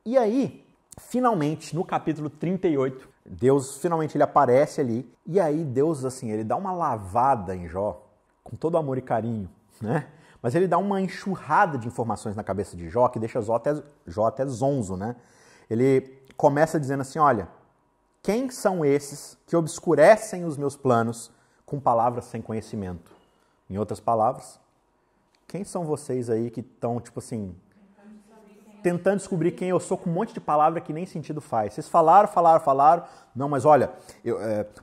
E aí, finalmente, no capítulo 38, Deus finalmente ele aparece ali, e aí Deus, assim, ele dá uma lavada em Jó, com todo amor e carinho, né? Mas ele dá uma enxurrada de informações na cabeça de Jó, que deixa Jó até zonzo, né? Ele começa dizendo assim, olha, quem são esses que obscurecem os meus planos com palavras sem conhecimento? Em outras palavras, quem são vocês aí que estão, tipo assim, tentando descobrir quem eu sou com um monte de palavra que nem sentido faz? Vocês falaram. Não, mas olha,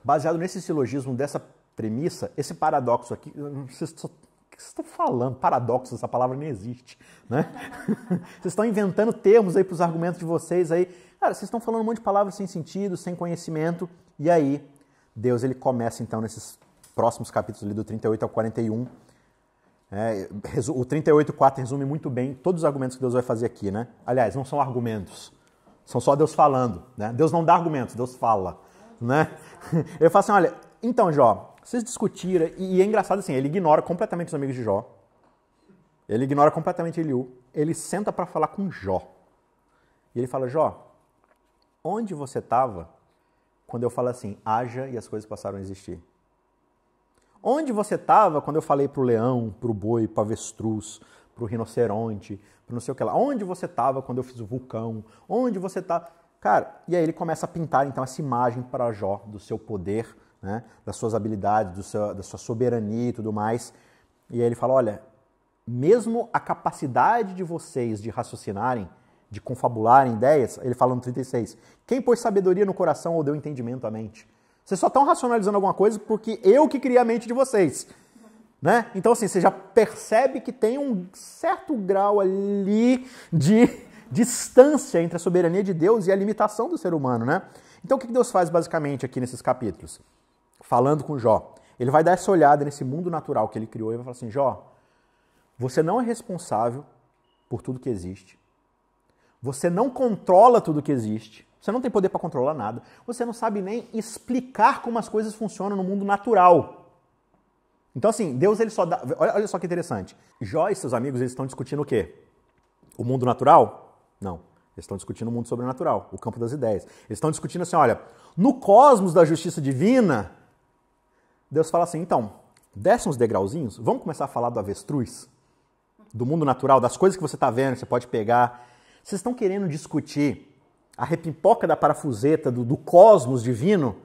baseado nesse silogismo, dessa premissa, esse paradoxo aqui, vocês estão falando? Paradoxo, essa palavra nem existe, né? Vocês estão inventando termos aí para os argumentos de vocês aí. Cara, vocês estão falando um monte de palavras sem sentido, sem conhecimento. E aí, Deus ele começa então nesses próximos capítulos ali do 38 ao 41. O 38:4 resume muito bem todos os argumentos que Deus vai fazer aqui, né? Aliás, não são argumentos, são só Deus falando, né? Deus não dá argumentos, Deus fala, né? Ele fala assim, olha, então Jó, vocês discutiram, e é engraçado assim, ele ignora completamente os amigos de Jó, ele ignora completamente Eliú, ele senta para falar com Jó, e ele fala, Jó, onde você estava quando eu falo assim, haja e as coisas passaram a existir? Onde você estava quando eu falei para o leão, para o boi, para o avestruz, para o rinoceronte, para não sei o que lá? Onde você estava quando eu fiz o vulcão? Onde você está? Cara, e aí ele começa a pintar então essa imagem para Jó do seu poder, né, das suas habilidades, da sua soberania e tudo mais. E aí ele fala, olha, mesmo a capacidade de vocês de raciocinarem, de confabularem ideias, ele fala no 36, quem pôs sabedoria no coração ou deu entendimento à mente? Vocês só estão racionalizando alguma coisa porque eu que criei a mente de vocês, né? Então, assim, você já percebe que tem um certo grau ali de distância entre a soberania de Deus e a limitação do ser humano, né? Então, o que Deus faz basicamente aqui nesses capítulos? Falando com Jó. Ele vai dar essa olhada nesse mundo natural que ele criou e vai falar assim, Jó, você não é responsável por tudo que existe. Você não controla tudo que existe. Você não tem poder para controlar nada. Você não sabe nem explicar como as coisas funcionam no mundo natural. Então, assim, Deus ele só dá... Olha só que interessante. Jó e seus amigos eles estão discutindo o quê? O mundo natural? Não. Eles estão discutindo o mundo sobrenatural, o campo das ideias. Eles estão discutindo assim, olha, no cosmos da justiça divina, Deus fala assim, então, desce uns degrauzinhos, vamos começar a falar do avestruz, do mundo natural, das coisas que você está vendo, que você pode pegar. Vocês estão querendo discutir a repipoca da parafuseta do cosmos divino,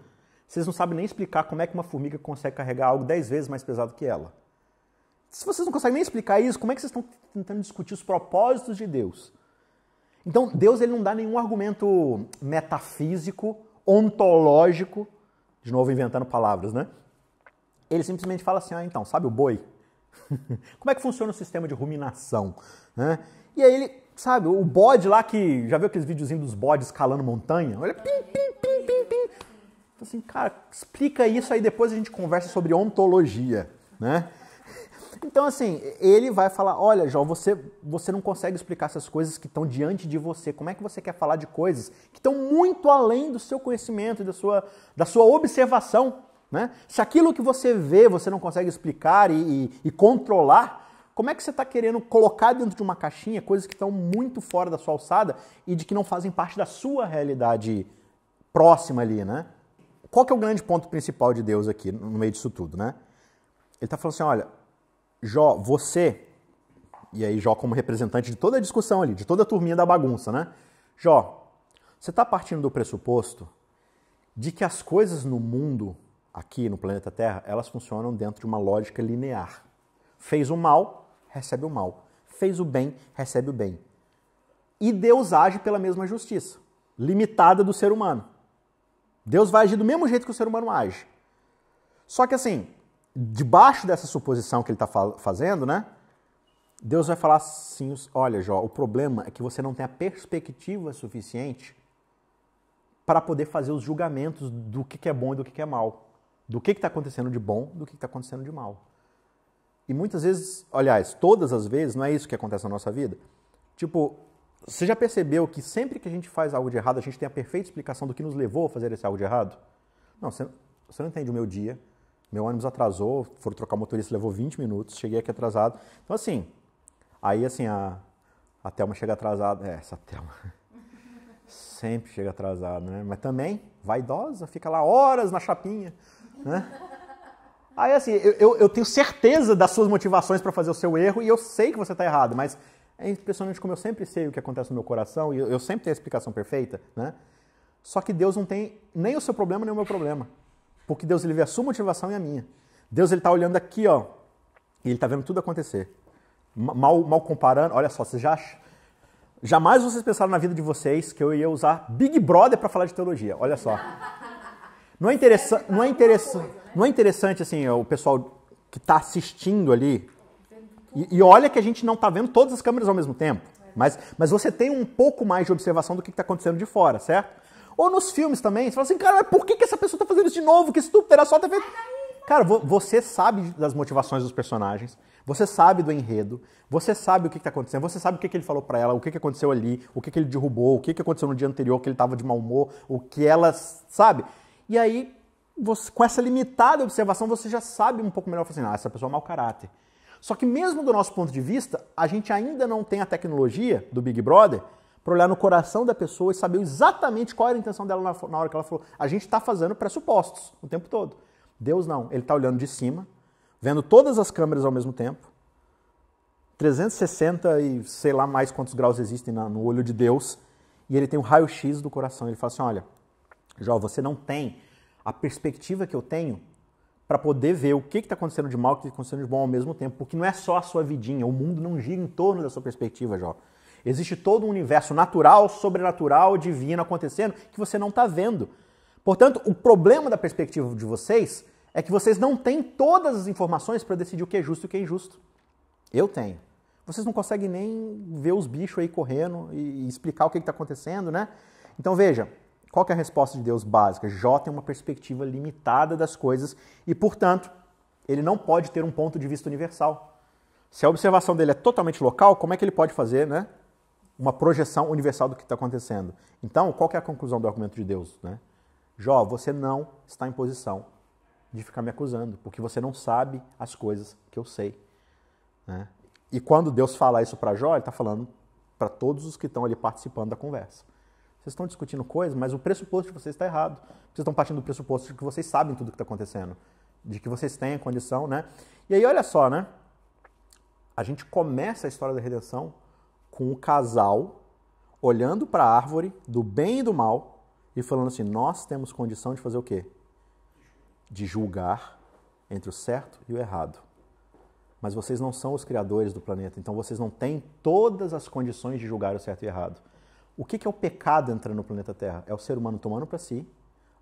vocês não sabem nem explicar como é que uma formiga consegue carregar algo 10 vezes mais pesado que ela. Se vocês não conseguem nem explicar isso, como é que vocês estão tentando discutir os propósitos de Deus? Então, Deus ele não dá nenhum argumento metafísico, ontológico, de novo inventando palavras, né? Ele simplesmente fala assim, então, sabe o boi? Como é que funciona o sistema de ruminação? Né? E aí ele, sabe, o bode lá que, já viu aqueles videozinhos dos bodes escalando montanha? Olha, pim, pim, pim, pim, pim. Então, assim, cara, explica isso aí, depois a gente conversa sobre ontologia, né? Então, assim, ele vai falar, olha, Jó, você não consegue explicar essas coisas que estão diante de você. Como é que você quer falar de coisas que estão muito além do seu conhecimento e da sua observação, né? Se aquilo que você vê você não consegue explicar e controlar, como é que você está querendo colocar dentro de uma caixinha coisas que estão muito fora da sua alçada e de que não fazem parte da sua realidade próxima ali, né? Qual que é o grande ponto principal de Deus aqui no meio disso tudo, né? Ele está falando assim, olha, Jó, você, e aí Jó como representante de toda a discussão ali, de toda a turminha da bagunça, né? Jó, você está partindo do pressuposto de que as coisas no mundo, aqui no planeta Terra, elas funcionam dentro de uma lógica linear. Fez o mal, recebe o mal. Fez o bem, recebe o bem. E Deus age pela mesma justiça, limitada do ser humano. Deus vai agir do mesmo jeito que o ser humano age. Só que assim, debaixo dessa suposição que ele está fazendo, né? Deus vai falar assim, olha, Jó, o problema é que você não tem a perspectiva suficiente para poder fazer os julgamentos do que é bom e do que é mal. Do que está acontecendo de bom, do que está acontecendo de mal. E muitas vezes, aliás, todas as vezes, não é isso que acontece na nossa vida. Tipo, você já percebeu que sempre que a gente faz algo de errado, a gente tem a perfeita explicação do que nos levou a fazer esse algo de errado? Não, você não entende o meu dia. Meu ônibus atrasou, foram trocar o motorista, levou 20 minutos, cheguei aqui atrasado. Então, assim, aí assim, a Thelma chega atrasada. Essa Thelma. sempre chega atrasado, né? Mas também, vaidosa, fica lá horas na chapinha, né? Aí assim, eu tenho certeza das suas motivações para fazer o seu erro e eu sei que você está errado, mas é impressionante como eu sempre sei o que acontece no meu coração e eu sempre tenho a explicação perfeita, né? Só que Deus não tem nem o seu problema nem o meu problema, porque Deus ele vê a sua motivação e a minha. Deus ele está olhando aqui, ó, e ele está vendo tudo acontecer. Mal comparando, olha só, jamais vocês pensaram na vida de vocês que eu ia usar Big Brother para falar de teologia, olha só. Não é interessante assim, o pessoal que está assistindo ali, e olha que a gente não está vendo todas as câmeras ao mesmo tempo, mas você tem um pouco mais de observação do que está acontecendo de fora, certo? Ou nos filmes também, você fala assim, cara, mas por que essa pessoa está fazendo isso de novo? Que estúpido, era só ter feito... Cara, você sabe das motivações dos personagens, você sabe do enredo, você sabe o que está acontecendo, você sabe o que ele falou para ela, o que aconteceu ali, o que ele derrubou, o que aconteceu no dia anterior, que ele estava de mau humor, o que ela sabe. E aí, com essa limitada observação, você já sabe um pouco melhor, assim, essa pessoa é mau caráter. Só que mesmo do nosso ponto de vista, a gente ainda não tem a tecnologia do Big Brother para olhar no coração da pessoa e saber exatamente qual era a intenção dela na hora que ela falou. A gente está fazendo pressupostos o tempo todo. Deus não, ele está olhando de cima, vendo todas as câmeras ao mesmo tempo, 360 e sei lá mais quantos graus existem no olho de Deus, e ele tem um raio-x do coração. Ele fala assim, olha, Jó, você não tem a perspectiva que eu tenho para poder ver o que está acontecendo de mal e o que está acontecendo de bom ao mesmo tempo, porque não é só a sua vidinha, o mundo não gira em torno da sua perspectiva, Jó. Existe todo um universo natural, sobrenatural, divino acontecendo que você não está vendo. Portanto, o problema da perspectiva de vocês é que vocês não têm todas as informações para decidir o que é justo e o que é injusto. Eu tenho. Vocês não conseguem nem ver os bichos aí correndo e explicar o que está acontecendo, né? Então veja, qual que é a resposta de Deus básica? Jó tem uma perspectiva limitada das coisas e, portanto, ele não pode ter um ponto de vista universal. Se a observação dele é totalmente local, como é que ele pode fazer, né, uma projeção universal do que está acontecendo? Então, qual que é a conclusão do argumento de Deus, né? Jó, você não está em posição de ficar me acusando, porque você não sabe as coisas que eu sei, né? E quando Deus fala isso para Jó, ele está falando para todos os que estão ali participando da conversa. Vocês estão discutindo coisas, mas o pressuposto de vocês está errado. Vocês estão partindo do pressuposto de que vocês sabem tudo o que está acontecendo, de que vocês têm a condição, né? E aí, olha só, né? A gente começa a história da redenção com o casal olhando para a árvore do bem e do mal e falando assim, nós temos condição de fazer o quê? De julgar entre o certo e o errado. Mas vocês não são os criadores do planeta, então vocês não têm todas as condições de julgar o certo e o errado. O que é o pecado entrando no planeta Terra? É o ser humano tomando para si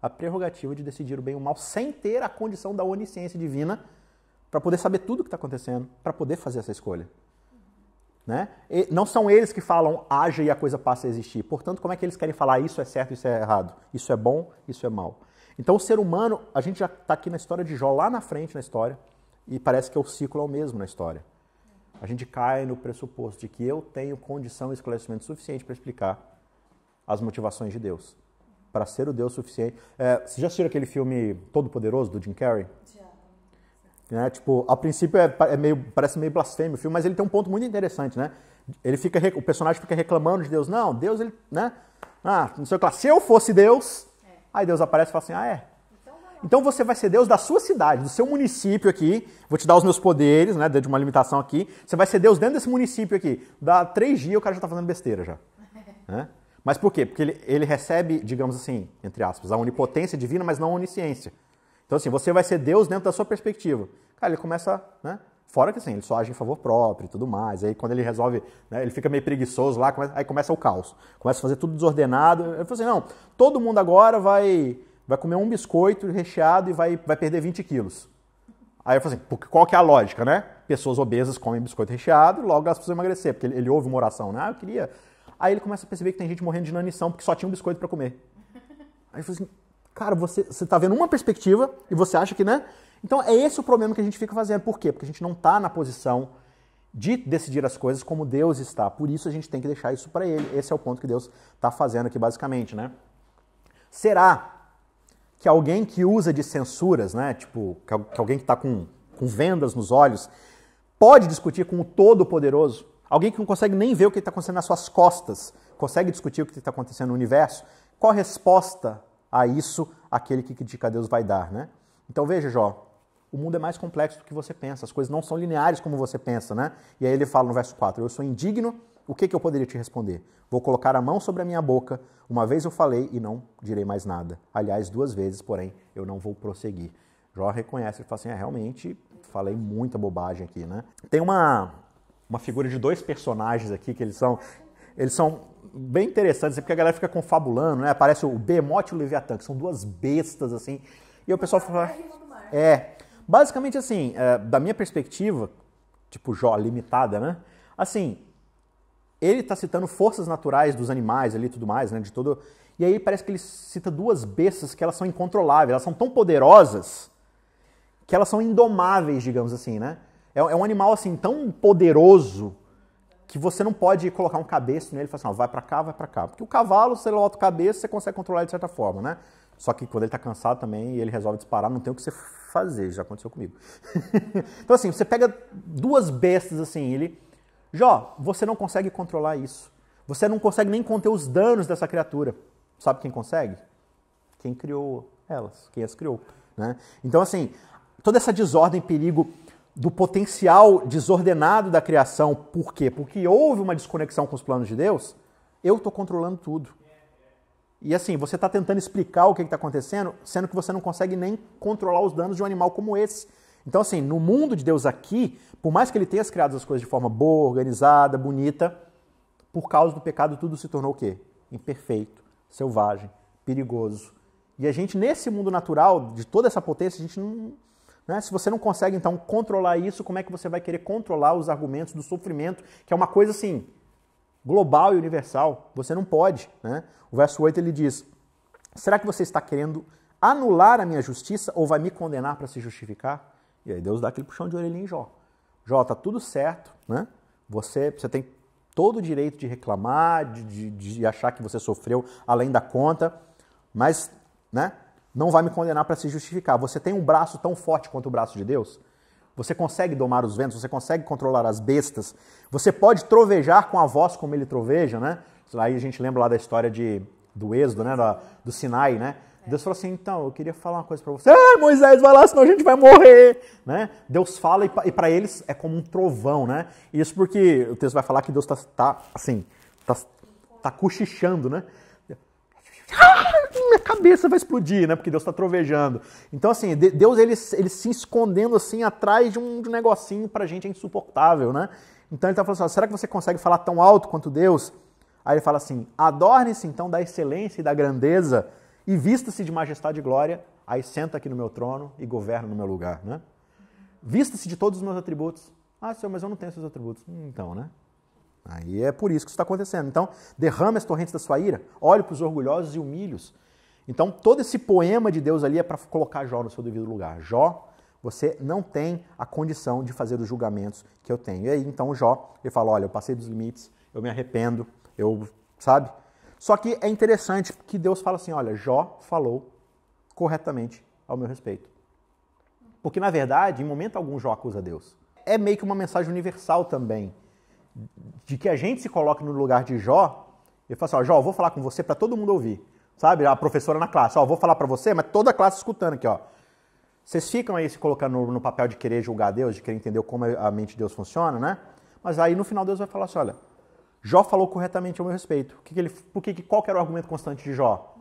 a prerrogativa de decidir o bem e o mal sem ter a condição da onisciência divina para poder saber tudo o que está acontecendo, para poder fazer essa escolha. Né? E não são eles que falam haja e a coisa passa a existir. Portanto, como é que eles querem falar isso é certo, isso é errado? Isso é bom, isso é mal? Então o ser humano, a gente já está aqui na história de Jó, lá na frente na história, e parece que o ciclo é o mesmo na história. A gente cai no pressuposto de que eu tenho condição e esclarecimento suficiente para explicar as motivações de Deus. Para ser o Deus suficiente. Você já assistiu aquele filme Todo-Poderoso, do Jim Carrey? Já. Né? Tipo, a princípio parece meio blasfêmio o filme, mas ele tem um ponto muito interessante, né? O personagem fica reclamando de Deus. Não, Deus, ele, né? Não sei o que lá. Se eu fosse Deus, aí Deus aparece e fala assim, então você vai ser Deus da sua cidade, do seu município aqui, vou te dar os meus poderes, né, dentro de uma limitação aqui, você vai ser Deus dentro desse município aqui. Dá 3 dias o cara já está fazendo besteira já. Né? Mas por quê? Porque ele recebe, digamos assim, entre aspas, a onipotência divina, mas não a onisciência. Então assim, você vai ser Deus dentro da sua perspectiva. Cara, ele começa, né, fora que assim, ele só age em favor próprio e tudo mais. Aí quando ele resolve, né, ele fica meio preguiçoso lá, aí começa o caos. Começa a fazer tudo desordenado. Ele fala assim, não, todo mundo agora vai comer um biscoito recheado e vai perder 20 quilos. Aí eu falo assim, qual que é a lógica, né? Pessoas obesas comem biscoito recheado, logo elas precisam emagrecer, porque ele ouve uma oração, né? Eu queria... Aí ele começa a perceber que tem gente morrendo de inanição porque só tinha um biscoito para comer. Aí eu falo assim, cara, você tá vendo uma perspectiva e você acha que, né? Então é esse o problema que a gente fica fazendo. Por quê? Porque a gente não está na posição de decidir as coisas como Deus está. Por isso a gente tem que deixar isso para Ele. Esse é o ponto que Deus está fazendo aqui, basicamente, né? Será que alguém que usa de censuras, né? Tipo, que alguém que está com vendas nos olhos, pode discutir com o Todo-Poderoso? Alguém que não consegue nem ver o que está acontecendo nas suas costas, consegue discutir o que está acontecendo no universo, qual a resposta a isso aquele que critica a Deus vai dar, né? Então veja, Jó, o mundo é mais complexo do que você pensa, as coisas não são lineares como você pensa, né? E aí ele fala no verso 4, eu sou indigno, o que eu poderia te responder? Vou colocar a mão sobre a minha boca, uma vez eu falei e não direi mais nada. Aliás, 2 vezes, porém, eu não vou prosseguir. Jó reconhece, ele fala assim, realmente falei muita bobagem aqui, né? Tem uma figura de 2 personagens aqui que eles são bem interessantes, porque a galera fica confabulando, né? Aparece o Behemoth e o Leviatã, que são 2 bestas, assim, e o pessoal fala... Basicamente assim, da minha perspectiva, tipo Jó limitada, né? Assim, ele está citando forças naturais dos animais ali e tudo mais, né? De todo... E aí parece que ele cita 2 bestas que elas são incontroláveis, elas são tão poderosas que elas são indomáveis, digamos assim, né? É um animal assim tão poderoso que você não pode colocar um cabeço nele e falar assim, vai pra cá, vai pra cá. Porque o cavalo, você lota o cabeça, você consegue controlar ele de certa forma, né? Só que quando ele tá cansado também e ele resolve disparar, não tem o que você fazer, já aconteceu comigo. Então assim, você pega 2 bestas assim, Jó, você não consegue controlar isso. Você não consegue nem conter os danos dessa criatura. Sabe quem consegue? Quem criou elas, quem as criou, né? Então assim, toda essa desordem, perigo do potencial desordenado da criação, por quê? Porque houve uma desconexão com os planos de Deus, eu estou controlando tudo. E assim, você está tentando explicar o que está acontecendo, sendo que você não consegue nem controlar os danos de um animal como esse. Então assim, no mundo de Deus aqui, por mais que ele tenha criado as coisas de forma boa, organizada, bonita, por causa do pecado tudo se tornou o quê? Imperfeito, selvagem, perigoso. E a gente, nesse mundo natural, de toda essa potência, a gente não... Né? Se você não consegue, então, controlar isso, como é que você vai querer controlar os argumentos do sofrimento, que é uma coisa, assim, global e universal? Você não pode, né? O verso 8, ele diz, será que você está querendo anular a minha justiça ou vai me condenar para se justificar? E aí Deus dá aquele puxão de orelhinha em Jó. Jó, tá tudo certo, né? Você tem todo o direito de reclamar, de achar que você sofreu além da conta, mas, né? Não vai me condenar para se justificar. Você tem um braço tão forte quanto o braço de Deus? Você consegue domar os ventos? Você consegue controlar as bestas? Você pode trovejar com a voz como ele troveja, né? Aí a gente lembra lá da história do Êxodo, né? Do Sinai, né? Deus falou assim, então, eu queria falar uma coisa para você. Moisés, vai lá, senão a gente vai morrer, né? Deus fala e para eles é como um trovão, né? Isso porque o texto vai falar que Deus tá cochichando, né? Minha cabeça vai explodir, né? Porque Deus está trovejando. Então, assim, Deus ele se escondendo assim atrás de um negocinho pra gente é insuportável, né? Então ele está falando assim, será que você consegue falar tão alto quanto Deus? Aí ele fala assim, adorne-se então da excelência e da grandeza e vista-se de majestade e glória, aí senta aqui no meu trono e governa no meu lugar, né? Vista-se de todos os meus atributos. Senhor, mas eu não tenho esses atributos. Então, né? Aí é por isso que isso está acontecendo. Então, derrame as torrentes da sua ira, olhe para os orgulhosos e humilhos. Então, todo esse poema de Deus ali é para colocar Jó no seu devido lugar. Jó, você não tem a condição de fazer os julgamentos que eu tenho. E aí, então, Jó, ele fala, olha, eu passei dos limites, eu me arrependo, sabe? Só que é interessante que Deus fala assim, olha, Jó falou corretamente ao meu respeito. Porque, na verdade, em momento algum, Jó acusa Deus. É meio que uma mensagem universal também, de que a gente se coloque no lugar de Jó, e fala assim, Jó, eu vou falar com você para todo mundo ouvir. Sabe, a professora na classe, vou falar para você, mas toda a classe escutando aqui, Vocês ficam aí se colocando no papel de querer julgar Deus, de querer entender como a mente de Deus funciona, né? Mas aí no final Deus vai falar assim, olha, Jó falou corretamente ao meu respeito. Qual que era o argumento constante de Jó?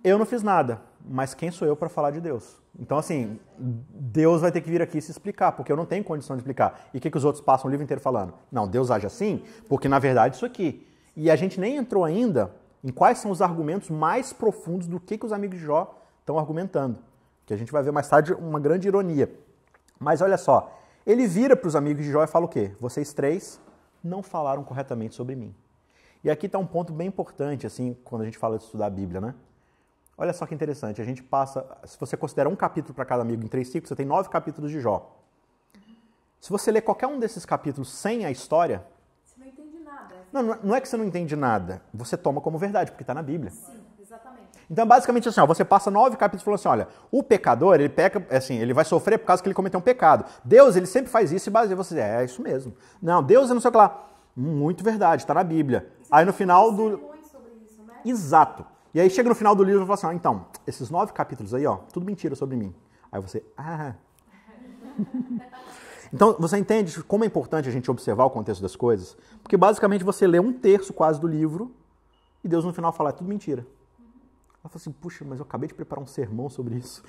Eu não fiz nada, mas quem sou eu para falar de Deus? Então assim, Deus vai ter que vir aqui se explicar, porque eu não tenho condição de explicar. E o que os outros passam o livro inteiro falando? Não, Deus age assim, porque na verdade isso aqui. E a gente nem entrou ainda em quais são os argumentos mais profundos do que os amigos de Jó estão argumentando. Que a gente vai ver mais tarde uma grande ironia. Mas olha só, ele vira para os amigos de Jó e fala o quê? Vocês 3 não falaram corretamente sobre mim. E aqui está um ponto bem importante, assim, quando a gente fala de estudar a Bíblia, né? Olha só que interessante, a gente passa, se você considera um capítulo para cada amigo em 3 ciclos, você tem 9 capítulos de Jó. Se você ler qualquer um desses capítulos sem a história, não é que você não entende nada. Você toma como verdade, porque está na Bíblia. Sim, exatamente. Então, basicamente assim, você passa 9 capítulos falando assim, olha, o pecador, ele peca, assim, ele vai sofrer por causa que ele cometeu um pecado. Deus, ele sempre faz isso e baseia você. É isso mesmo. Não, Deus é não sei o que lá. Muito verdade, está na Bíblia. Aí no final do... sobre isso, né? Exato. E aí chega no final do livro e fala assim, ó, então, esses 9 capítulos aí, ó, tudo mentira sobre mim. Aí você, Então, você entende como é importante a gente observar o contexto das coisas? Porque basicamente você lê 1/3 quase do livro e Deus no final fala, é tudo mentira. Ela fala assim, puxa, mas eu acabei de preparar um sermão sobre isso.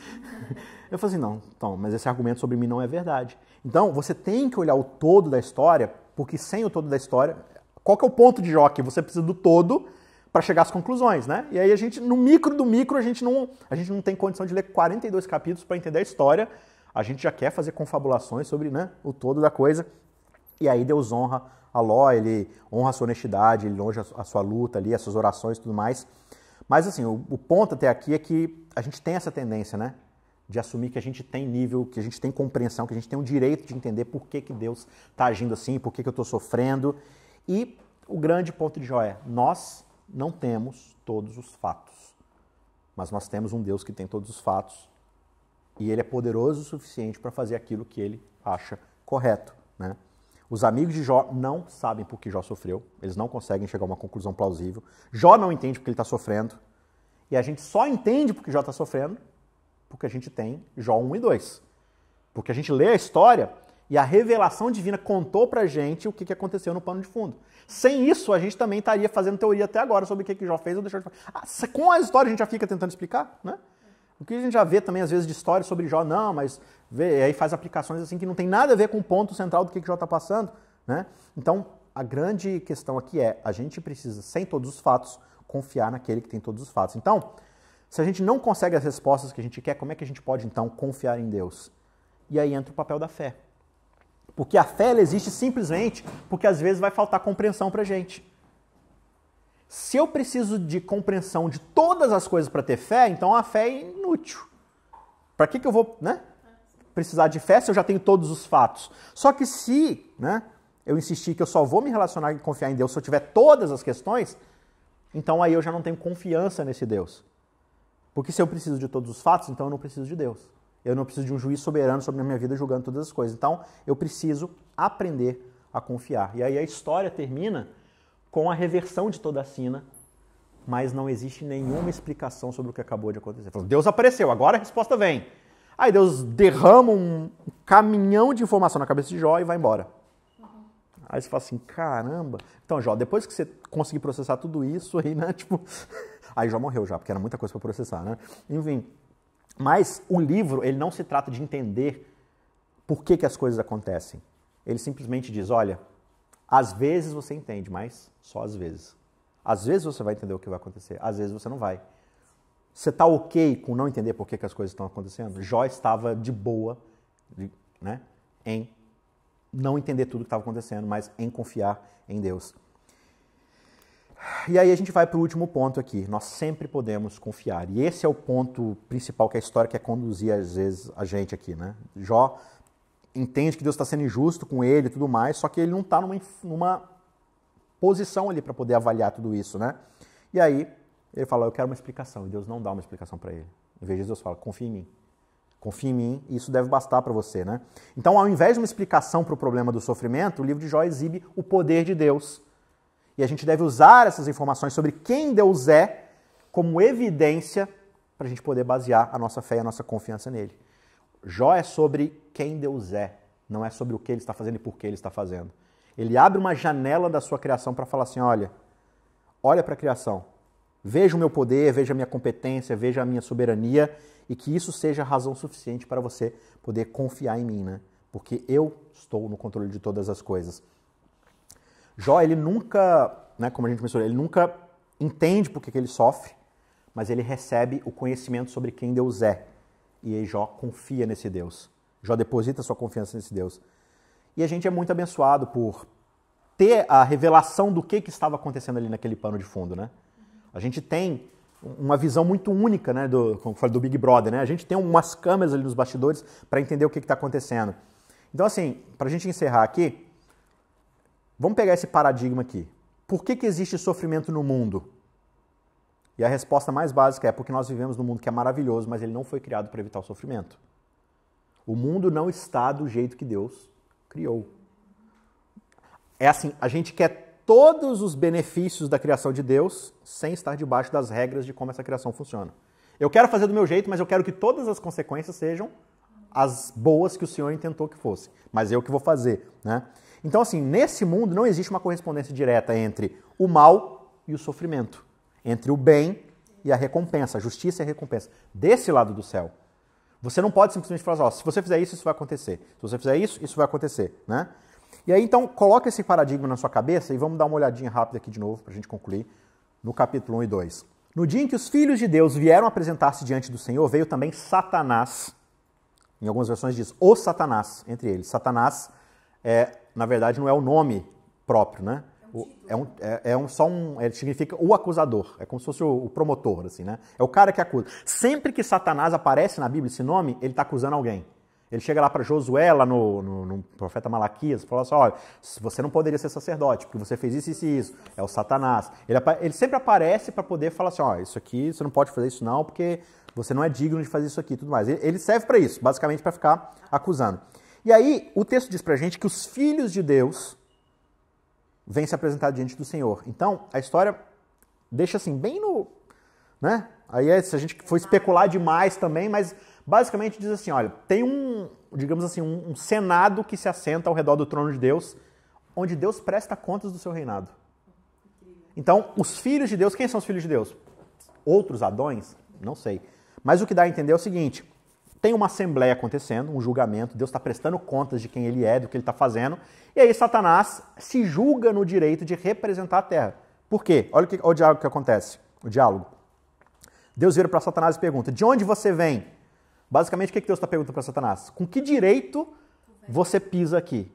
Eu falei assim, não, então, mas esse argumento sobre mim não é verdade. Então, você tem que olhar o todo da história, porque sem o todo da história, qual que é o ponto de Jó aqui? Você precisa do todo para chegar às conclusões, né? E aí a gente, no micro do micro, a gente não tem condição de ler 42 capítulos para entender a história. A gente já quer fazer confabulações sobre, né, o todo da coisa. E aí Deus honra a Ló, ele honra a sua honestidade, ele honra a sua luta ali, as suas orações e tudo mais. Mas assim, o ponto até aqui é que a gente tem essa tendência, né, de assumir que a gente tem nível, que a gente tem compreensão, que a gente tem o direito de entender por que Deus está agindo assim, por que eu estou sofrendo. E o grande ponto de Jó é, nós não temos todos os fatos, mas nós temos um Deus que tem todos os fatos e ele é poderoso o suficiente para fazer aquilo que ele acha correto, né? Os amigos de Jó não sabem por que Jó sofreu, eles não conseguem chegar a uma conclusão plausível. Jó não entende porque ele está sofrendo e a gente só entende porque Jó está sofrendo porque a gente tem Jó 1 e 2. Porque a gente lê a história e a revelação divina contou pra gente o que aconteceu no pano de fundo. Sem isso, a gente também estaria fazendo teoria até agora sobre o que Jó fez ou deixou de fazer. Com a história a gente já fica tentando explicar, né? O que a gente já vê também, às vezes, de história sobre Jó, não, mas vê, aí faz aplicações assim que não tem nada a ver com o ponto central do que Jó está passando, né? Então, a grande questão aqui é, a gente precisa, sem todos os fatos, confiar naquele que tem todos os fatos. Então, se a gente não consegue as respostas que a gente quer, como é que a gente pode, então, confiar em Deus? E aí entra o papel da fé. Porque a fé ela existe simplesmente porque às vezes vai faltar compreensão pra gente. Se eu preciso de compreensão de todas as coisas para ter fé, então a fé é inútil. Para que eu vou, né, precisar de fé se eu já tenho todos os fatos? Só que se, né, eu insistir que eu só vou me relacionar e confiar em Deus se eu tiver todas as questões, então aí eu já não tenho confiança nesse Deus. Porque se eu preciso de todos os fatos, então eu não preciso de Deus. Eu não preciso de um juiz soberano sobre a minha vida julgando todas as coisas. Então, eu preciso aprender a confiar. E aí a história termina com a reversão de toda a sina, mas não existe nenhuma explicação sobre o que acabou de acontecer. Deus apareceu, agora a resposta vem. Aí Deus derrama um caminhão de informação na cabeça de Jó e vai embora. Aí você fala assim, caramba. Então, Jó, depois que você conseguir processar tudo isso, aí, né, tipo... Aí Jó morreu já, porque era muita coisa para processar, né? Enfim... Mas o livro, ele não se trata de entender por que as coisas acontecem. Ele simplesmente diz, olha, às vezes você entende, mas só às vezes. Às vezes você vai entender o que vai acontecer, às vezes você não vai. Você está ok com não entender por que as coisas estão acontecendo? Jó estava de boa, né, em não entender tudo que estava acontecendo, mas em confiar em Deus. E aí a gente vai para o último ponto aqui. Nós sempre podemos confiar. E esse é o ponto principal que a história quer conduzir, às vezes, a gente aqui, né? Jó entende que Deus está sendo injusto com ele e tudo mais, só que ele não está numa posição ali para poder avaliar tudo isso, né? E aí ele fala, eu quero uma explicação. E Deus não dá uma explicação para ele. Em vez disso, Deus fala, confia em mim. Confia em mim, e isso deve bastar para você, né? Então, ao invés de uma explicação para o problema do sofrimento, o livro de Jó exibe o poder de Deus. E a gente deve usar essas informações sobre quem Deus é como evidência para a gente poder basear a nossa fé e a nossa confiança nele. Jó é sobre quem Deus é, não é sobre o que ele está fazendo e por que ele está fazendo. Ele abre uma janela da sua criação para falar assim, olha para a criação, veja o meu poder, veja a minha competência, veja a minha soberania e que isso seja razão suficiente para você poder confiar em mim, né? Porque eu estou no controle de todas as coisas. Jó, ele nunca, né, como a gente mencionou, ele nunca entende por que ele sofre, mas ele recebe o conhecimento sobre quem Deus é. E aí Jó confia nesse Deus. Jó deposita sua confiança nesse Deus. E a gente é muito abençoado por ter a revelação do que estava acontecendo ali naquele pano de fundo, né? A gente tem uma visão muito única, né, como eu falei, do Big Brother, né? A gente tem umas câmeras ali nos bastidores para entender o que está acontecendo. Então, assim, para a gente encerrar aqui, vamos pegar esse paradigma aqui. Por que existe sofrimento no mundo? E a resposta mais básica é porque nós vivemos num mundo que é maravilhoso, mas ele não foi criado para evitar o sofrimento. O mundo não está do jeito que Deus criou. É assim, a gente quer todos os benefícios da criação de Deus sem estar debaixo das regras de como essa criação funciona. Eu quero fazer do meu jeito, mas eu quero que todas as consequências sejam as boas que o Senhor intentou que fosse. Mas eu que vou fazer, né? Então, assim, nesse mundo não existe uma correspondência direta entre o mal e o sofrimento. Entre o bem e a recompensa, a justiça e a recompensa. Desse lado do céu. Você não pode simplesmente falar, ó, se você fizer isso, isso vai acontecer. Se você fizer isso, isso vai acontecer, né? E aí, então, coloca esse paradigma na sua cabeça e vamos dar uma olhadinha rápida aqui de novo para a gente concluir no capítulo 1 e 2. No dia em que os filhos de Deus vieram apresentar-se diante do Senhor, veio também Satanás. Em algumas versões diz o Satanás entre eles. Satanás, na verdade, não é o nome próprio, né? Ele significa o acusador. É como se fosse o promotor, assim, né? É o cara que acusa. Sempre que Satanás aparece na Bíblia, esse nome, ele está acusando alguém. Ele chega lá para Josué, lá no profeta Malaquias, e fala assim, olha, você não poderia ser sacerdote, porque você fez isso e isso. É o Satanás. Ele sempre aparece para poder falar assim, ó, isso aqui, você não pode fazer isso não, porque você não é digno de fazer isso aqui e tudo mais. Ele serve para isso, basicamente para ficar acusando. E aí, o texto diz pra gente que os filhos de Deus vêm se apresentar diante do Senhor. Então, a história deixa assim, bem no... né? Aí, se a gente for especular demais também, mas basicamente diz assim, olha, tem digamos assim, um senado que se assenta ao redor do trono de Deus, onde Deus presta contas do seu reinado. Então, os filhos de Deus, quem são os filhos de Deus? Outros Adões? Não sei. Mas o que dá a entender é o seguinte, tem uma assembleia acontecendo, um julgamento, Deus está prestando contas de quem ele é, do que ele está fazendo, e aí Satanás se julga no direito de representar a terra. Por quê? Olha o diálogo que acontece, o diálogo. Deus vira para Satanás e pergunta, de onde você vem? Basicamente, o que Deus está perguntando para Satanás? Com que direito você pisa aqui?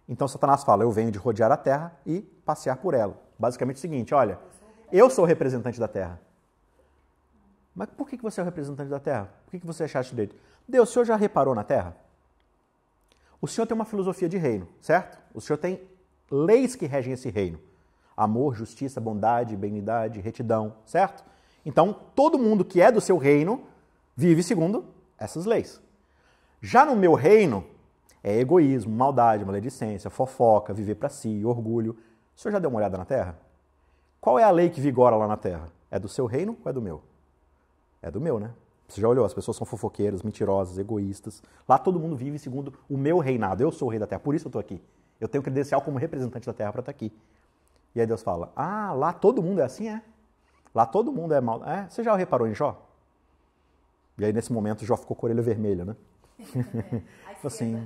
Então Satanás fala, eu venho de rodear a terra e passear por ela. Basicamente o seguinte, olha, eu sou o representante da terra. Mas por que você é o representante da terra? Por que você acha direito? Deus, o senhor já reparou na terra? O senhor tem uma filosofia de reino, certo? O senhor tem leis que regem esse reino. Amor, justiça, bondade, benignidade, retidão, certo? Então, todo mundo que é do seu reino vive segundo essas leis. Já no meu reino, é egoísmo, maldade, maledicência, fofoca, viver para si, orgulho. O senhor já deu uma olhada na terra? Qual é a lei que vigora lá na terra? É do seu reino ou é do meu? É do meu, né? Você já olhou, as pessoas são fofoqueiras, mentirosas, egoístas. Lá todo mundo vive segundo o meu reinado. Eu sou o rei da terra, por isso eu estou aqui. Eu tenho credencial como representante da terra para estar aqui. E aí Deus fala, lá todo mundo é assim, é? Lá todo mundo é mal. É? Você já reparou em Jó? E aí nesse momento Jó ficou com a orelha vermelha, né? Assim,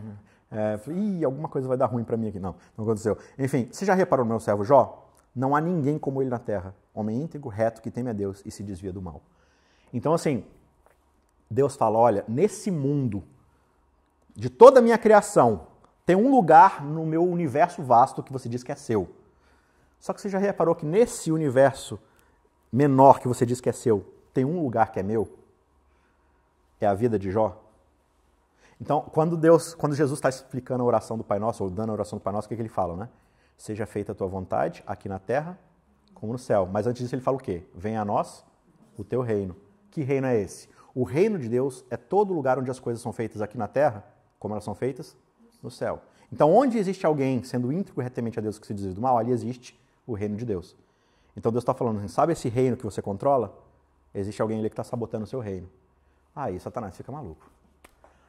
alguma coisa vai dar ruim para mim aqui. Não aconteceu. Enfim, você já reparou no meu servo Jó? Não há ninguém como ele na terra. Homem íntegro, reto, que teme a Deus e se desvia do mal. Então, assim, Deus fala, olha, nesse mundo, de toda a minha criação, tem um lugar no meu universo vasto que você diz que é seu. Só que você já reparou que nesse universo menor que você diz que é seu, tem um lugar que é meu? É a vida de Jó. Então, quando Jesus está explicando a oração do Pai Nosso, ou dando a oração do Pai Nosso, o que ele fala, né? Seja feita a tua vontade, aqui na terra, como no céu. Mas antes disso ele fala o quê? Venha a nós o teu reino. Que reino é esse? O reino de Deus é todo lugar onde as coisas são feitas aqui na terra, como elas são feitas no céu. Então, onde existe alguém sendo íntegro e retamente a Deus que se desvia do mal, ali existe o reino de Deus. Então, Deus está falando assim, sabe esse reino que você controla? Existe alguém ali que está sabotando o seu reino. Aí, Satanás fica maluco.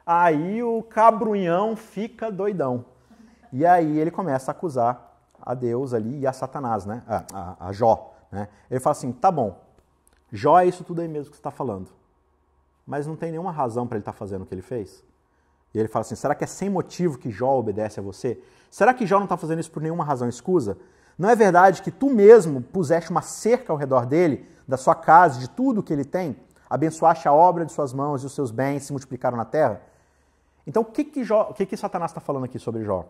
Aí, o cabrunhão fica doidão. E aí, ele começa a acusar a Deus ali e a Satanás, né? A Jó, né? Ele fala assim, tá bom, Jó é isso tudo aí mesmo que você está falando. Mas não tem nenhuma razão para ele estar fazendo o que ele fez? E ele fala assim, será que é sem motivo que Jó obedece a você? Será que Jó não está fazendo isso por nenhuma razão escusa? Não é verdade que tu mesmo puseste uma cerca ao redor dele, da sua casa, de tudo que ele tem? Abençoaste a obra de suas mãos e os seus bens se multiplicaram na terra? Então, o que Satanás está falando aqui sobre Jó?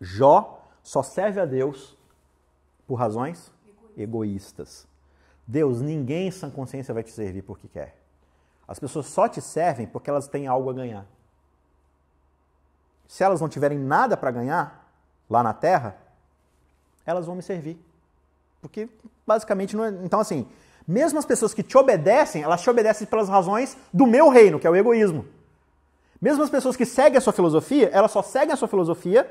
Jó só serve a Deus por razões egoístas. Deus, ninguém em sã consciência vai te servir porque quer. As pessoas só te servem porque elas têm algo a ganhar. Se elas não tiverem nada para ganhar lá na terra, elas vão me servir. Porque basicamente não é... Então assim, mesmo as pessoas que te obedecem, elas te obedecem pelas razões do meu reino, que é o egoísmo. Mesmo as pessoas que seguem a sua filosofia, elas só seguem a sua filosofia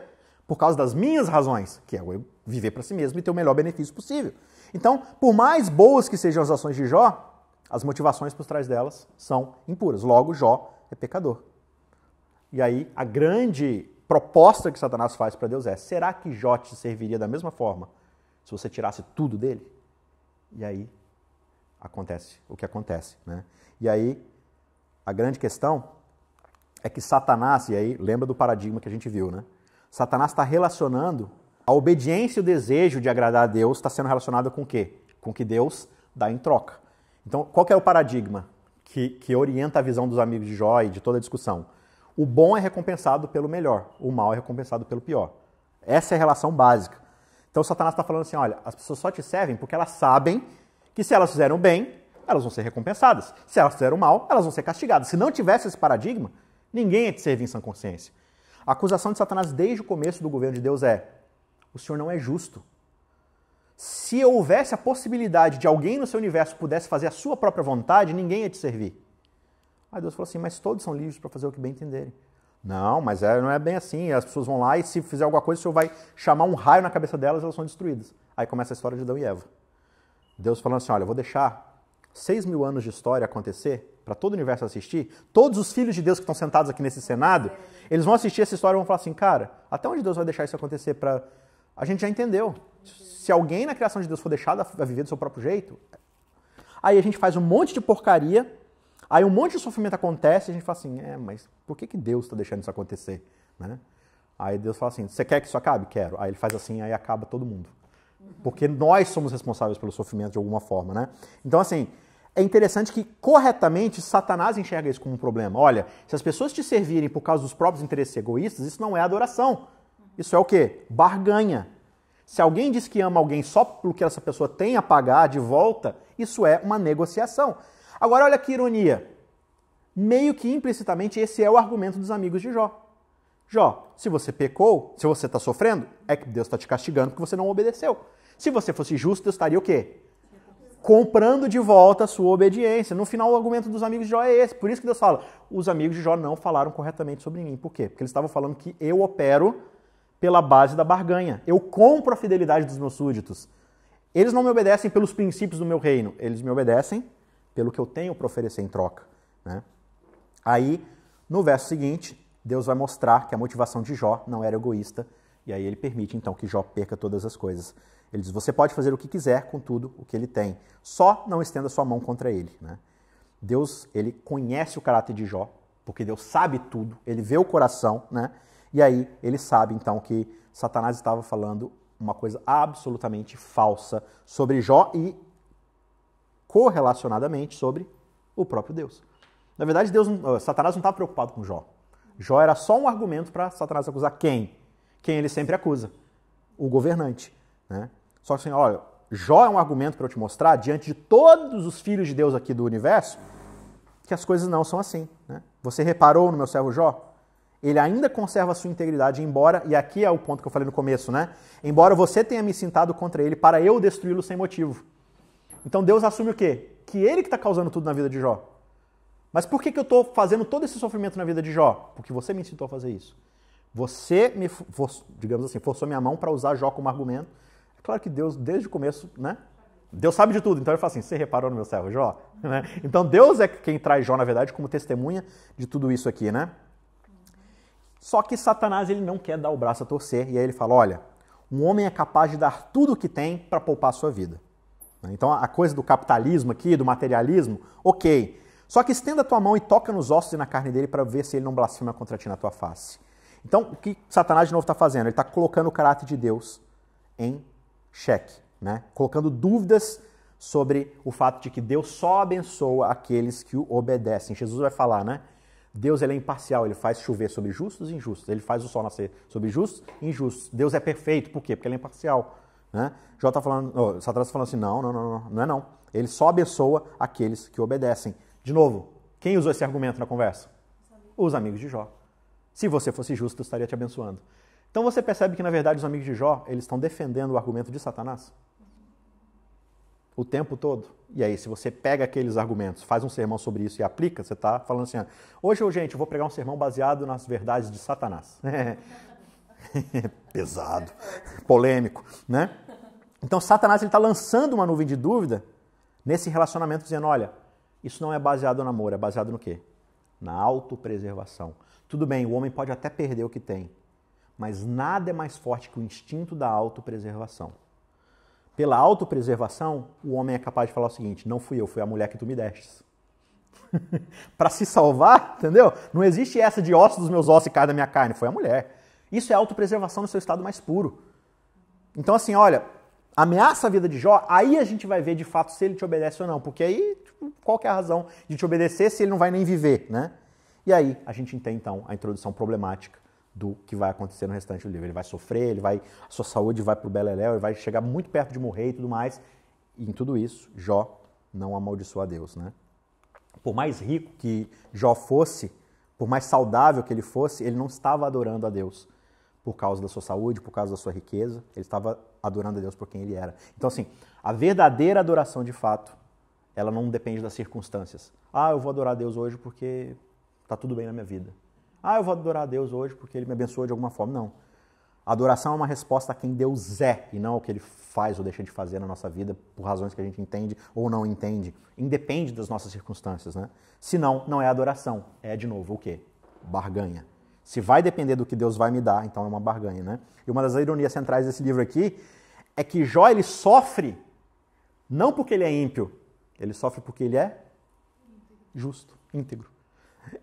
por causa das minhas razões, que é eu viver para si mesmo e ter o melhor benefício possível. Então, por mais boas que sejam as ações de Jó, as motivações por trás delas são impuras. Logo, Jó é pecador. E aí, a grande proposta que Satanás faz para Deus é: será que Jó te serviria da mesma forma se você tirasse tudo dele? E aí, acontece o que acontece, né? E aí, a grande questão é que Satanás, e aí lembra do paradigma que a gente viu, né? Satanás está relacionando a obediência e o desejo de agradar a Deus, está sendo relacionado com o quê? Com o que Deus dá em troca. Então, qual que é o paradigma que orienta a visão dos amigos de Jó e de toda a discussão? O bom é recompensado pelo melhor, o mal é recompensado pelo pior. Essa é a relação básica. Então, Satanás está falando assim, olha, as pessoas só te servem porque elas sabem que se elas fizeram bem, elas vão ser recompensadas. Se elas fizeram mal, elas vão ser castigadas. Se não tivesse esse paradigma, ninguém ia te servir em sã consciência. A acusação de Satanás desde o começo do governo de Deus é: o Senhor não é justo. Se houvesse a possibilidade de alguém no seu universo pudesse fazer a sua própria vontade, ninguém ia te servir. Aí Deus falou assim, mas todos são livres para fazer o que bem entenderem. Não, mas não é bem assim. As pessoas vão lá e se fizer alguma coisa, o Senhor vai chamar um raio na cabeça delas e elas são destruídas. Aí começa a história de Adão e Eva. Deus falando assim, olha, eu vou deixar 6.000 anos de história acontecer para todo o universo assistir. Todos os filhos de Deus que estão sentados aqui nesse Senado, eles vão assistir essa história e vão falar assim, cara, até onde Deus vai deixar isso acontecer? A gente já entendeu. Se alguém na criação de Deus for deixado a viver do seu próprio jeito, aí a gente faz um monte de porcaria, aí um monte de sofrimento acontece e a gente fala assim, mas por que Deus está deixando isso acontecer? Né? Aí Deus fala assim, você quer que isso acabe? Quero. Aí ele faz assim, aí acaba todo mundo. Porque nós somos responsáveis pelo sofrimento de alguma forma, né? Então, assim, é interessante que, corretamente, Satanás enxerga isso como um problema. Olha, se as pessoas te servirem por causa dos próprios interesses egoístas, isso não é adoração. Isso é o quê? Barganha. Se alguém diz que ama alguém só pelo que essa pessoa tem a pagar de volta, isso é uma negociação. Agora, olha que ironia. Meio que implicitamente esse é o argumento dos amigos de Jó. Jó, se você pecou, se você está sofrendo, é que Deus está te castigando porque você não obedeceu. Se você fosse justo, Deus estaria o quê? Comprando de volta a sua obediência. No final, o argumento dos amigos de Jó é esse. Por isso que Deus fala, os amigos de Jó não falaram corretamente sobre mim. Por quê? Porque eles estavam falando que eu opero pela base da barganha. Eu compro a fidelidade dos meus súditos. Eles não me obedecem pelos princípios do meu reino. Eles me obedecem pelo que eu tenho para oferecer em troca. Né? Aí, no verso seguinte, Deus vai mostrar que a motivação de Jó não era egoísta. E aí ele permite, então, que Jó perca todas as coisas. Ele diz, você pode fazer o que quiser com tudo o que ele tem. Só não estenda sua mão contra ele. Né? Deus, ele conhece o caráter de Jó, porque Deus sabe tudo. Ele vê o coração, né? E aí ele sabe, então, que Satanás estava falando uma coisa absolutamente falsa sobre Jó e correlacionadamente sobre o próprio Deus. Na verdade, Satanás não estava preocupado com Jó. Jó era só um argumento para Satanás acusar quem? Quem ele sempre acusa? O governante. Né? Só que assim, olha, Jó é um argumento para eu te mostrar, diante de todos os filhos de Deus aqui do universo, que as coisas não são assim. Né? Você reparou no meu servo Jó? Ele ainda conserva a sua integridade, embora, e aqui é o ponto que eu falei no começo, né? Embora você tenha me incitado contra ele para eu destruí-lo sem motivo. Então Deus assume o quê? Que ele que está causando tudo na vida de Jó. Mas por que eu estou fazendo todo esse sofrimento na vida de Jó? Porque você me incitou a fazer isso. Você me, digamos assim, forçou minha mão para usar Jó como argumento. É claro que Deus, desde o começo, né? Deus sabe de tudo. Então ele fala assim, você reparou no meu servo Jó? Né? Então Deus é quem traz Jó, na verdade, como testemunha de tudo isso aqui, né? Só que Satanás, ele não quer dar o braço a torcer. E aí ele fala, olha, um homem é capaz de dar tudo o que tem para poupar a sua vida. Então a coisa do capitalismo aqui, do materialismo, ok. Só que estenda a tua mão e toca nos ossos e na carne dele para ver se ele não blasfema contra ti na tua face. Então, o que Satanás de novo está fazendo? Ele está colocando o caráter de Deus em xeque, né? Colocando dúvidas sobre o fato de que Deus só abençoa aqueles que o obedecem. Jesus vai falar, né? Deus, ele é imparcial, ele faz chover sobre justos e injustos. Ele faz o sol nascer sobre justos e injustos. Deus é perfeito, por quê? Porque ele é imparcial. Né? Satanás está falando assim, não é não. Ele só abençoa aqueles que obedecem. De novo, quem usou esse argumento na conversa? Os amigos de Jó. Se você fosse justo, eu estaria te abençoando. Então você percebe que, na verdade, os amigos de Jó, eles estão defendendo o argumento de Satanás o tempo todo. E aí, se você pega aqueles argumentos, faz um sermão sobre isso e aplica, você está falando assim, hoje, gente, eu vou pregar um sermão baseado nas verdades de Satanás. Pesado, polêmico, né? Então Satanás está lançando uma nuvem de dúvida nesse relacionamento, dizendo, olha, isso não é baseado no amor, é baseado no quê? Na autopreservação. Tudo bem, o homem pode até perder o que tem, mas nada é mais forte que o instinto da autopreservação. Pela autopreservação, o homem é capaz de falar o seguinte, não fui eu, foi a mulher que tu me destes. Para se salvar, entendeu? Não existe essa de ossos dos meus ossos e carne da minha carne, foi a mulher. Isso é autopreservação no seu estado mais puro. Então assim, olha, ameaça a vida de Jó, aí a gente vai ver de fato se ele te obedece ou não, porque aí qual que é a razão de te obedecer se ele não vai nem viver, né? E aí a gente entende então a introdução problemática do que vai acontecer no restante do livro. Ele vai sofrer, a sua saúde vai pro beleléu, ele vai chegar muito perto de morrer e tudo mais. E em tudo isso, Jó não amaldiçoa a Deus, né? Por mais rico que Jó fosse, por mais saudável que ele fosse, ele não estava adorando a Deus por causa da sua saúde, por causa da sua riqueza, ele estava adorando a Deus por quem ele era. Então assim, a verdadeira adoração de fato, ela não depende das circunstâncias. Ah, eu vou adorar a Deus hoje porque está tudo bem na minha vida. Ah, eu vou adorar a Deus hoje porque ele me abençoou de alguma forma. Não. A adoração é uma resposta a quem Deus é e não ao que ele faz ou deixa de fazer na nossa vida por razões que a gente entende ou não entende. Independe das nossas circunstâncias, né? Se não, não é adoração. É, de novo, o quê? Barganha. Se vai depender do que Deus vai me dar, então é uma barganha, né? E uma das ironias centrais desse livro aqui é que Jó, ele sofre não porque ele é ímpio, ele sofre porque ele é justo, íntegro.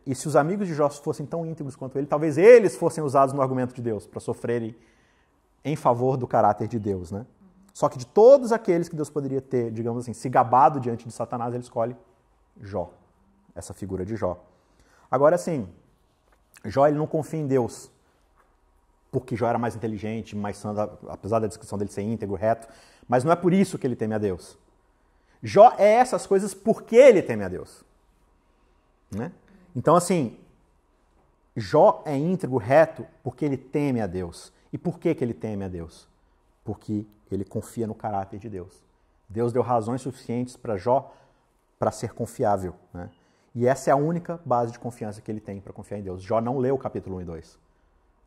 E se os amigos de Jó fossem tão íntegros quanto ele, talvez eles fossem usados no argumento de Deus para sofrerem em favor do caráter de Deus, né? Só que de todos aqueles que Deus poderia ter, digamos assim, se gabado diante de Satanás, ele escolhe Jó, essa figura de Jó. Agora, assim, Jó ele não confia em Deus porque Jó era mais inteligente, mais santo, apesar da descrição dele ser íntegro, reto, mas não é por isso que ele teme a Deus. Jó é essas coisas porque ele teme a Deus, né? Então, assim, Jó é íntegro, reto, porque ele teme a Deus. E por que ele teme a Deus? Porque ele confia no caráter de Deus. Deus deu razões suficientes para Jó para ser confiável, né? E essa é a única base de confiança que ele tem para confiar em Deus. Jó não leu o capítulo 1 e 2.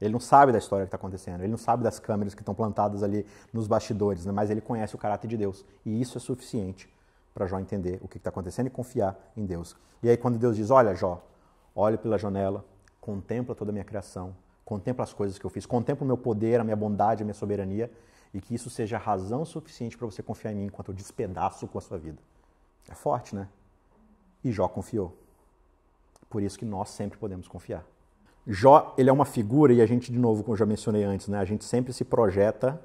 Ele não sabe da história que está acontecendo, ele não sabe das câmeras que estão plantadas ali nos bastidores, né? Mas ele conhece o caráter de Deus. E isso é suficiente para Jó entender o que está acontecendo e confiar em Deus. E aí quando Deus diz, olha Jó, olhe pela janela, contempla toda a minha criação, contempla as coisas que eu fiz, contempla o meu poder, a minha bondade, a minha soberania, e que isso seja razão suficiente para você confiar em mim enquanto eu despedaço com a sua vida. É forte, né? E Jó confiou. Por isso que nós sempre podemos confiar. Jó, ele é uma figura, e a gente, de novo, como eu já mencionei antes, né, a gente sempre se projeta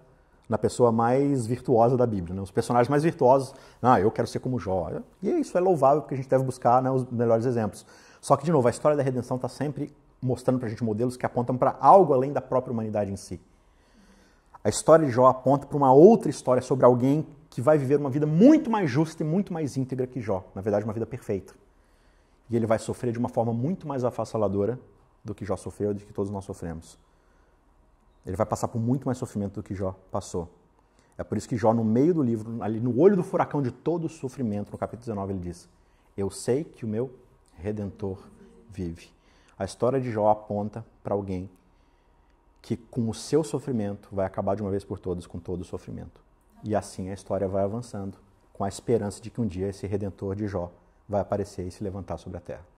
na pessoa mais virtuosa da Bíblia, né? Os personagens mais virtuosos, eu quero ser como Jó. E isso é louvável, porque a gente deve buscar, né, os melhores exemplos. Só que, de novo, a história da redenção está sempre mostrando para a gente modelos que apontam para algo além da própria humanidade em si. A história de Jó aponta para uma outra história sobre alguém que vai viver uma vida muito mais justa e muito mais íntegra que Jó. Na verdade, uma vida perfeita. E ele vai sofrer de uma forma muito mais avassaladora do que Jó sofreu e do que todos nós sofremos. Ele vai passar por muito mais sofrimento do que Jó passou. É por isso que Jó, no meio do livro, ali no olho do furacão de todo o sofrimento, no capítulo 19, ele diz, eu sei que o meu Redentor vive. A história de Jó aponta para alguém que com o seu sofrimento vai acabar de uma vez por todas com todo o sofrimento. E assim a história vai avançando, com a esperança de que um dia esse Redentor de Jó vai aparecer e se levantar sobre a terra.